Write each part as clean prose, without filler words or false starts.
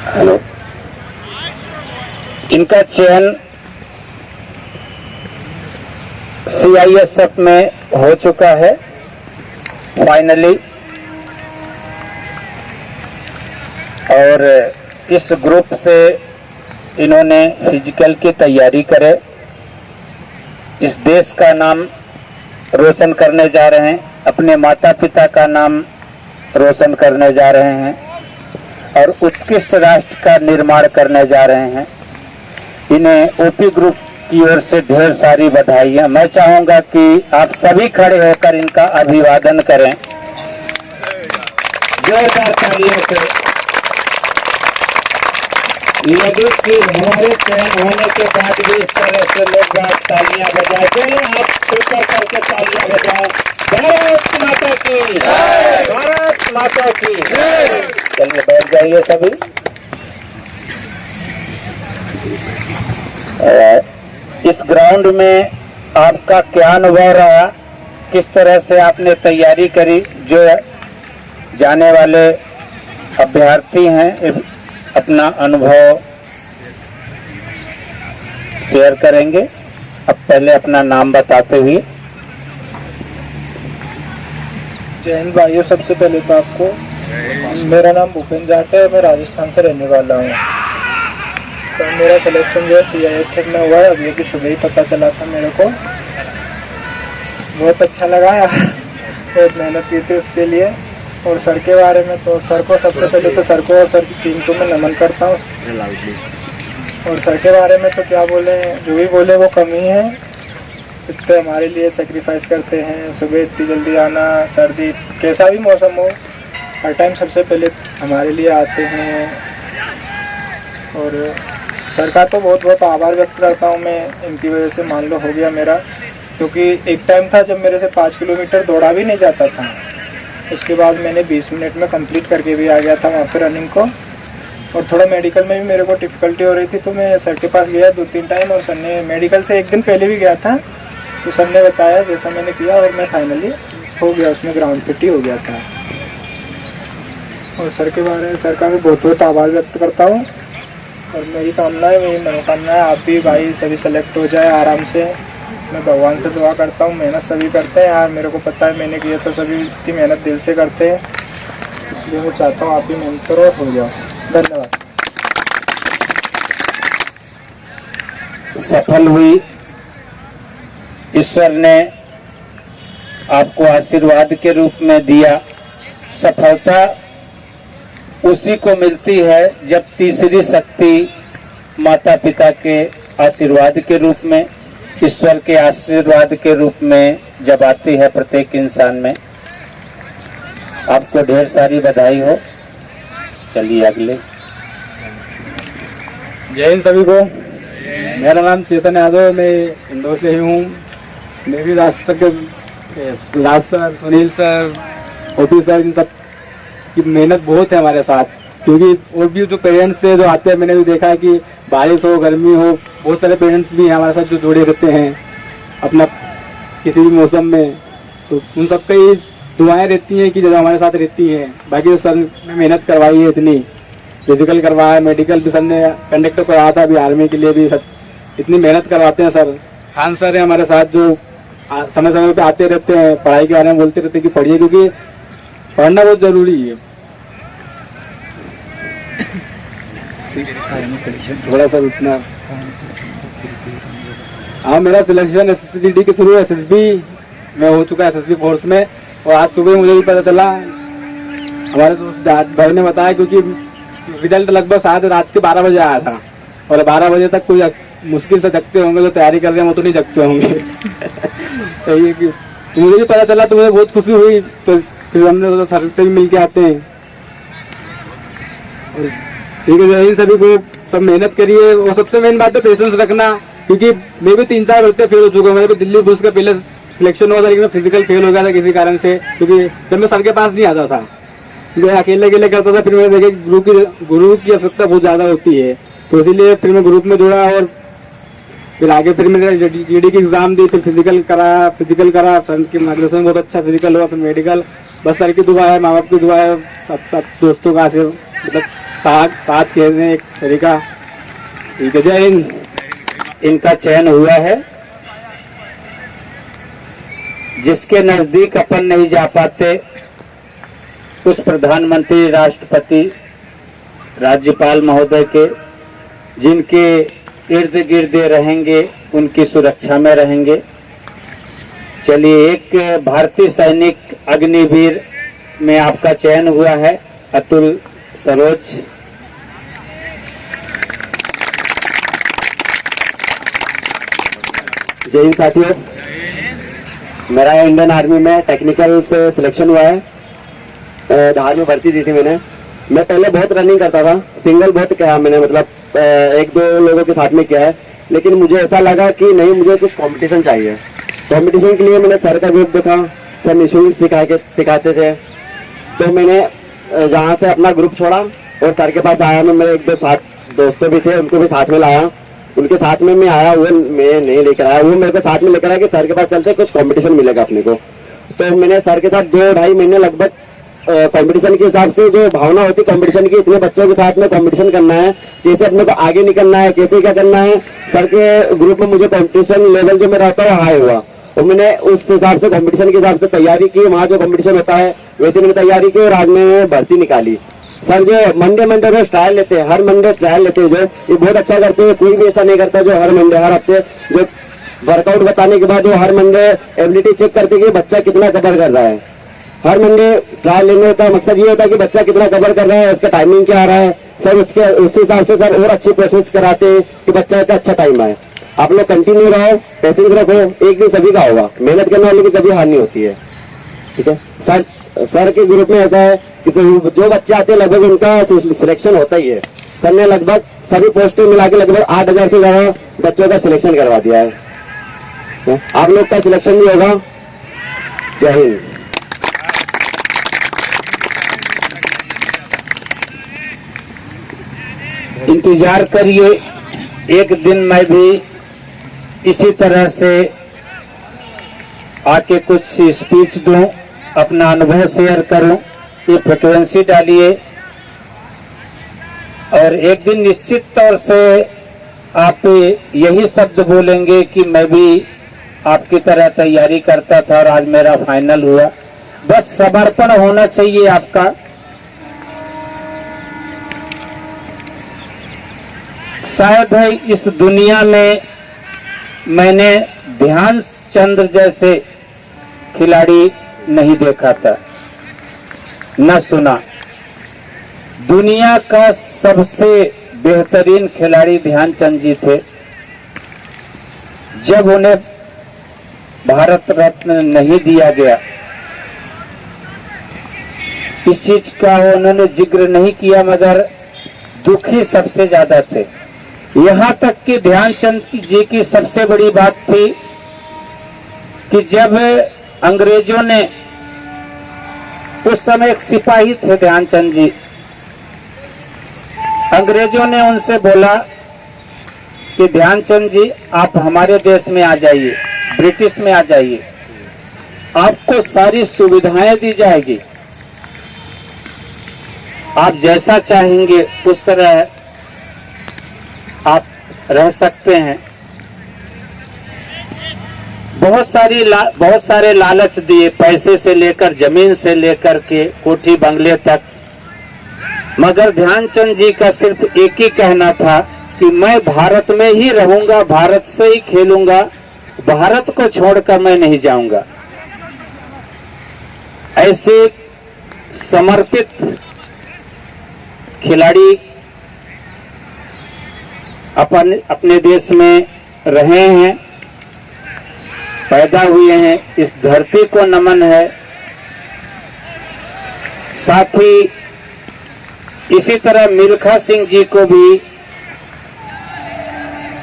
Hello. इनका चयन CISF में हो चुका है फाइनली, और इस ग्रुप से इन्होंने फिजिकल की तैयारी करे, इस देश का नाम रोशन करने जा रहे हैं, अपने माता पिता का नाम रोशन करने जा रहे हैं और उत्कृष्ट राष्ट्र का निर्माण करने जा रहे हैं। इन्हें OP ग्रुप की ओर से ढेर सारी बधाइयां। मैं चाहूंगा कि आप सभी खड़े होकर इनका अभिवादन करें जोरदार तालियों से। लगे कि हमारे चयन होने के बाद भी इस तरह से लोग तालियां बजाए, चलिए आप ऊपर करके तालियां बजाएं। भारत माता की जय, भारत माता की जय। चलिए बैठ जाइए सभी। इस ग्राउंड में आपका क्या अनुभव रहा, किस तरह से आपने तैयारी करी? जो जाने वाले अभ्यर्थी हैं अपना अनुभव शेयर करेंगे। अब पहले अपना नाम बताते हुए। जय हिंद भाइयों। सबसे पहले तो आपको, मेरा नाम भूपेंद्र जाट है, मैं राजस्थान से रहने वाला हूँ। तो मेरा सिलेक्शन जो है CISF में हुआ है, अभी अभी सुबह ही पता चला था मेरे को। बहुत अच्छा लगा, बहुत मेहनत की थी उसके लिए। और सर के बारे में तो सर को सबसे पहले तो सर को और सर की टीम को मैं नमन करता हूँ। और सर के बारे में तो क्या बोले, जो भी बोले वो कम ही है। इतने हमारे लिए सेक्रीफाइस करते हैं, सुबह इतनी जल्दी आना, सर्दी कैसा भी मौसम हो, हर टाइम सबसे पहले हमारे लिए आते हैं। और सर का तो बहुत बहुत आभार व्यक्त करता हूँ मैं, इनकी वजह से मान लो हो गया मेरा। क्योंकि एक टाइम था जब मेरे से 5 किलोमीटर दौड़ा भी नहीं जाता था, उसके बाद मैंने 20 मिनट में कंप्लीट करके भी आ गया था वहाँ पे रनिंग को। और थोड़ा मेडिकल में भी मेरे को डिफ़िकल्टी हो रही थी, तो मैं सर के पास गया 2-3 टाइम, और सर ने मेडिकल से एक दिन पहले भी गया था, तो सर ने बताया जैसा मैंने किया और मैं फाइनली हो गया, उसमें ग्राउंड फिट ही हो गया था। और सर के बारे में सर का मैं बहुत बहुत आभार व्यक्त करता हूँ। और मेरी कामना है, मेरी मनोकामना है, आप भी भाई सभी सेलेक्ट हो जाए आराम से। मैं भगवान से दुआ करता हूँ। मेहनत सभी करते हैं यार, मेरे को पता है मैंने किया तो सभी इतनी मेहनत दिल से करते हैं, इसलिए मैं चाहता हूँ आप भी मेहनत करो और हो जाओ। धन्यवाद। सफल हुई, ईश्वर ने आपको आशीर्वाद के रूप में दिया। सफलता उसी को मिलती है जब तीसरी शक्ति माता पिता के आशीर्वाद के रूप में, ईश्वर के आशीर्वाद के रूप में जब आती है प्रत्येक इंसान में। आपको ढेर सारी बधाई हो। चलिए अगले। जय हिंद सभी को। मेरा नाम चेतन यादव, मैं इंदौर से ही हूँ। मैं भी Raj sir, Sunil sir, OP sir, इन सब की मेहनत बहुत है हमारे साथ। क्योंकि और भी जो पेरेंट्स से जो आते हैं, मैंने भी देखा है कि बारिश हो गर्मी हो, बहुत सारे पेरेंट्स भी हैं हमारे साथ जो जुड़े रहते हैं अपना किसी भी मौसम में। तो उन सबकी ही दुआएं रहती हैं कि जो हमारे साथ रहती हैं। बाकी सर ने मेहनत करवाई है, इतनी फिजिकल करवाया, मेडिकल भी सर ने कंडक्टर कराया था, अभी आर्मी के लिए भी सर इतनी मेहनत करवाते हैं। सर खान सर है हमारे साथ, जो समय समय पे आते रहते हैं, पढ़ाई के बारे में बोलते रहते हैं कि पढ़िए, क्योंकि पढ़ना बहुत जरूरी है। थोड़ा सा उतना। हाँ, मेरा सिलेक्शन SSGD के थ्रू SSB में हो चुका है, SSB फोर्स में। और आज सुबह मुझे भी पता चला, हमारे दोस्त भाई ने बताया, क्योंकि रिजल्ट लगभग शायद रात के 12 बजे आया था। और 12 बजे तक कोई मुश्किल से जगते होंगे, जो तैयारी कर रहे हैं वो तो नहीं जगते होंगे। तो ये कि तो मुझे भी पता चला, तो मुझे बहुत खुशी हुई। तो फिर हमने सोचा सर से भी मिल के आते हैं। ठीक है, जय हिंद सभी को। सब मेहनत करिए, और सबसे मेन बात है पेशेंस रखना। क्योंकि मैं भी 3-4 बच्चे फेल हो चुका हूँ। मेरे को दिल्ली पुलिस का पहले सिलेक्शन हुआ था, लेकिन फिजिकल फेल हो गया था किसी कारण से, क्योंकि जब मैं सर के पास नहीं आता था, मैं अकेले करता था। फिर मैंने देखा गुरु की आवश्यकता बहुत ज्यादा होती है, तो इसीलिए फिर मैं ग्रुप में जुड़ा। और फिर आगे फिर मैंने GD की एग्जाम दी, फिर फिजिकल करा। सर के मार्गदर्शन बहुत अच्छा फिजिकल हुआ, फिर मेडिकल। बस सर की दुआ है, माँ बाप की दुआ है, सब दोस्तों का मतलब साथ खेलने एक तरीका। ठीक है, जय हिंद। इनका चयन हुआ है। जिसके नजदीक अपन नहीं जा पाते उस प्रधानमंत्री, राष्ट्रपति, राज्यपाल महोदय के जिनके इर्द गिर्द रहेंगे उनकी सुरक्षा में रहेंगे। चलिए, एक भारतीय सैनिक अग्निवीर में आपका चयन हुआ है, अतुल सरोज। जय हिंद साथियों, मेरा इंडियन आर्मी में टेक्निकल से सिलेक्शन हुआ है। धार में भर्ती दी थी मैंने। मैं पहले बहुत रनिंग करता था, सिंगल बहुत किया मैंने, मतलब एक दो लोगों के साथ में किया है, लेकिन मुझे ऐसा लगा कि नहीं, मुझे कुछ कंपटीशन चाहिए। कंपटीशन के लिए मैंने सर का ग्रुप देखा, सर निःशुल्क सिखाते थे। तो मैंने जहाँ से अपना ग्रुप छोड़ा और सर के पास आया। मैं मेरे एक दो साथ दोस्तों भी थे, उनको भी साथ में लाया। उनके साथ में मैं आया, वो मैं नहीं लेकर आया, वो मेरे को साथ में लेकर आया कि सर के पास चलते, कुछ कंपटीशन मिलेगा अपने को। तो मैंने सर के साथ 2-2.5 महीने लगभग कंपटीशन के हिसाब से, जो भावना होती कंपटीशन की, इतने बच्चों के साथ में कंपटीशन करना है, कैसे अपने को आगे निकलना है, कैसे क्या करना है। सर के ग्रुप में मुझे कंपटीशन लेवल जो मेरा होता है हाई हुआ, और मैंने उस हिसाब से कंपटीशन के हिसाब से तैयारी की। वहाँ जो कंपटीशन होता है वैसे मैंने तैयारी की और आज मैं भर्ती निकाली। सर जो मंडे रोज ट्रायल लेते हैं, हर मंडे ट्रायल लेते हैं, जो ये बहुत अच्छा करते हैं। कोई भी ऐसा नहीं करता जो हर मंडे, हर हफ्ते जो वर्कआउट बताने के बाद जो हर मंडे एबिलिटी चेक करते कि बच्चा कितना कवर कर रहा है। हर मंडे ट्रायल लेने का मकसद ये होता है कि बच्चा कितना कवर कर रहा है, उसका टाइमिंग क्या आ रहा है। सर उसके उस हिसाब से सर और अच्छी प्रोसेस कराते हैं कि बच्चा का अच्छा टाइम आए। आप लोग कंटिन्यू रहो, पेशेंस रखो, एक दिन सभी का होगा। मेहनत करने वाले की कभी हार नहीं होती है। ठीक है, सर के ग्रुप में ऐसा है कि जो बच्चे आते हैं लगभग उनका सिलेक्शन होता ही है। सर ने लगभग सभी पोस्टें मिला के लगभग 8,000 से ज्यादा बच्चों का सिलेक्शन करवा दिया है। आप लोग का सिलेक्शन भी होगा। जय हिंद। इंतजार करिए, एक दिन मैं भी इसी तरह से आके कुछ स्पीच दूं, अपना अनुभव शेयर करूं। ये फ्रिक्वेंसी डालिए और एक दिन निश्चित तौर से आप यही शब्द बोलेंगे कि मैं भी आपकी तरह तैयारी करता था और आज मेरा फाइनल हुआ। बस समर्पण होना चाहिए आपका। शायद है इस दुनिया में मैंने ध्यानचंद जैसे खिलाड़ी नहीं देखा था, न सुना। दुनिया का सबसे बेहतरीन खिलाड़ी ध्यानचंद जी थे। जब उन्हें भारत रत्न नहीं दिया गया, इस चीज का उन्होंने जिक्र नहीं किया, मगर दुखी सबसे ज्यादा थे। यहाँ तक कि ध्यानचंद जी की सबसे बड़ी बात थी कि जब अंग्रेजों ने, उस समय एक सिपाही थे ध्यानचंद जी, अंग्रेजों ने उनसे बोला कि ध्यानचंद जी आप हमारे देश में आ जाइए, ब्रिटिश में आ जाइए, आपको सारी सुविधाएं दी जाएगी, आप जैसा चाहेंगे उस तरह आप रह सकते हैं। बहुत सारे लालच दिए, पैसे से लेकर जमीन से लेकर के कोठी बंगले तक। मगर ध्यानचंद जी का सिर्फ एक ही कहना था कि मैं भारत में ही रहूंगा, भारत से ही खेलूंगा, भारत को छोड़कर मैं नहीं जाऊंगा। ऐसे समर्पित खिलाड़ी अपने देश में रहे हैं, पैदा हुए हैं। इस धरती को नमन है। साथ ही इसी तरह मिल्खा सिंह जी को भी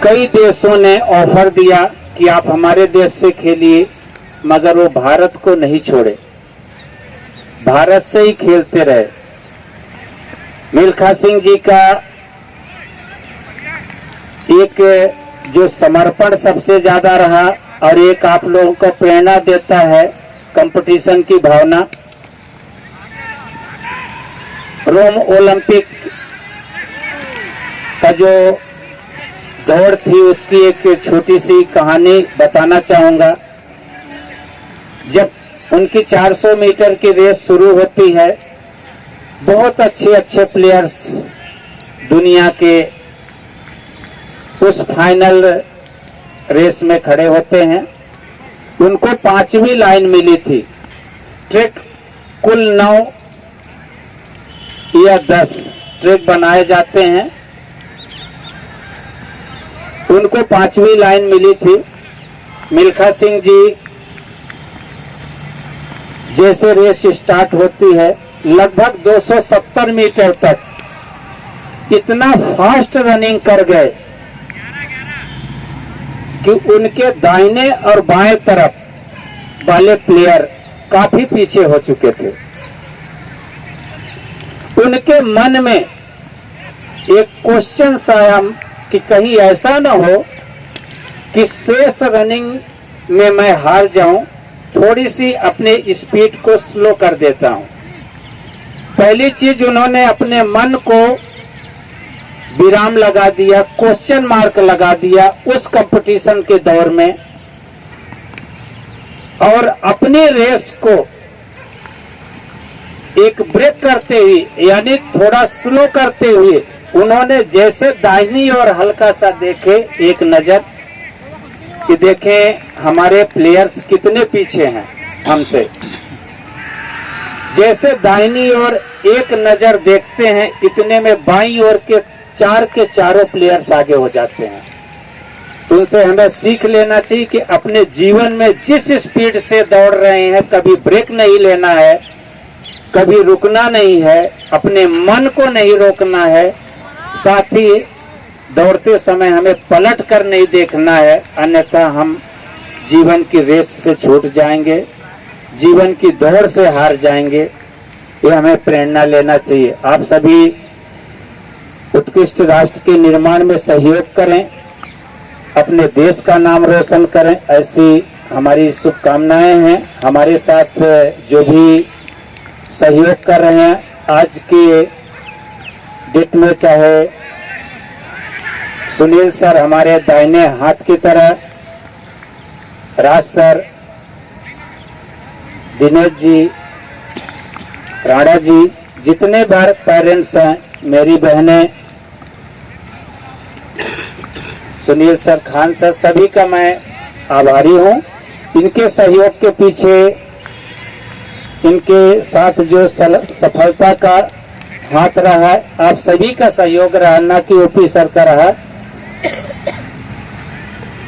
कई देशों ने ऑफर दिया कि आप हमारे देश से खेलिए, मगर वो भारत को नहीं छोड़े, भारत से ही खेलते रहे। मिल्खा सिंह जी का एक जो समर्पण सबसे ज्यादा रहा और एक आप लोगों को प्रेरणा देता है, कंपटीशन की भावना। रोम ओलंपिक का जो दौड़ थी उसकी एक छोटी सी कहानी बताना चाहूंगा। जब उनकी 400 मीटर की रेस शुरू होती है, बहुत अच्छे अच्छे प्लेयर्स दुनिया के उस फाइनल रेस में खड़े होते हैं। उनको 5वीं लाइन मिली थी। ट्रैक कुल 9 या 10 ट्रैक बनाए जाते हैं, उनको 5वीं लाइन मिली थी। मिल्खा सिंह जी जैसे रेस स्टार्ट होती है, लगभग 270 मीटर तक इतना फास्ट रनिंग कर गए कि उनके दाहिने और बाएं तरफ वाले प्लेयर काफी पीछे हो चुके थे। उनके मन में एक क्वेश्चन आया कि कहीं ऐसा ना हो कि शेष रनिंग में मैं हार जाऊं, थोड़ी सी अपने स्पीड को स्लो कर देता हूं। पहली चीज उन्होंने अपने मन को विराम लगा दिया, क्वेश्चन मार्क लगा दिया उस कंपटीशन के दौर में, और अपनी रेस को एक ब्रेक करते हुए यानी थोड़ा स्लो करते हुए उन्होंने जैसे दाहिनी ओर हल्का सा देखे एक नजर कि देखें हमारे प्लेयर्स कितने पीछे हैं हमसे। जैसे दाहिनी ओर एक नजर देखते हैं, इतने में बाईं ओर के चारों प्लेयर्स आगे हो जाते हैं। तो उनसे हमें सीख लेना चाहिए कि अपने जीवन में जिस स्पीड से दौड़ रहे हैं, कभी ब्रेक नहीं लेना है, कभी रुकना नहीं है, अपने मन को नहीं रोकना है, साथ ही दौड़ते समय हमें पलट कर नहीं देखना है, अन्यथा हम जीवन की रेस से छूट जाएंगे, जीवन की दौड़ से हार जाएंगे। ये हमें प्रेरणा लेना चाहिए। आप सभी उत्कृष्ट राष्ट्र के निर्माण में सहयोग करें, अपने देश का नाम रोशन करें, ऐसी हमारी शुभकामनाएं हैं। हमारे साथ जो भी सहयोग कर रहे हैं आज के डेट में, चाहे सुनील सर हमारे दाहिने हाथ की तरह, राज सर, दिनेश जी, राणा जी, जितने बार पेरेंट्स हैं, मेरी बहनें, सुनील सर, खान सर, सभी का मैं आभारी हूं। इनके सहयोग के पीछे, इनके साथ जो सफलता का हाथ रहा है, आप सभी का सहयोग रहा, ना कि ओपी सर का रहा।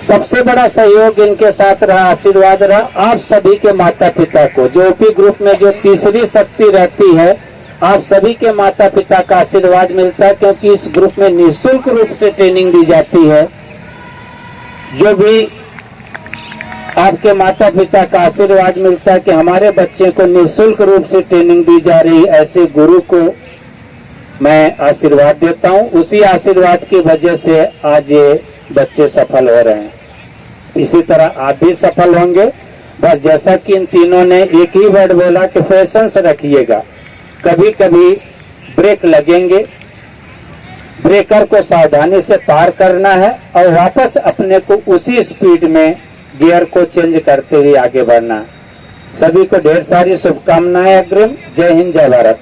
सबसे बड़ा सहयोग इनके साथ रहा, आशीर्वाद रहा आप सभी के माता पिता को। जो ओपी ग्रुप में जो तीसरी शक्ति रहती है, आप सभी के माता पिता का आशीर्वाद मिलता है, क्योंकि इस ग्रुप में निःशुल्क रूप से ट्रेनिंग दी जाती है। जो भी आपके माता पिता का आशीर्वाद मिलता है कि हमारे बच्चे को निःशुल्क रूप से ट्रेनिंग दी जा रही, ऐसे गुरु को मैं आशीर्वाद देता हूं। उसी आशीर्वाद की वजह से आज ये बच्चे सफल हो रहे हैं। इसी तरह आप भी सफल होंगे। बस जैसा कि इन तीनों ने एक ही वर्ड बोला कि पेशेंस रखिएगा, कभी कभी ब्रेक लगेंगे, ब्रेकर को सावधानी से पार करना है और वापस अपने को उसी स्पीड में गियर को चेंज करते हुए आगे बढ़ना। सभी को ढेर सारी शुभकामनाएं अग्रिम। जय हिंद, जय भारत।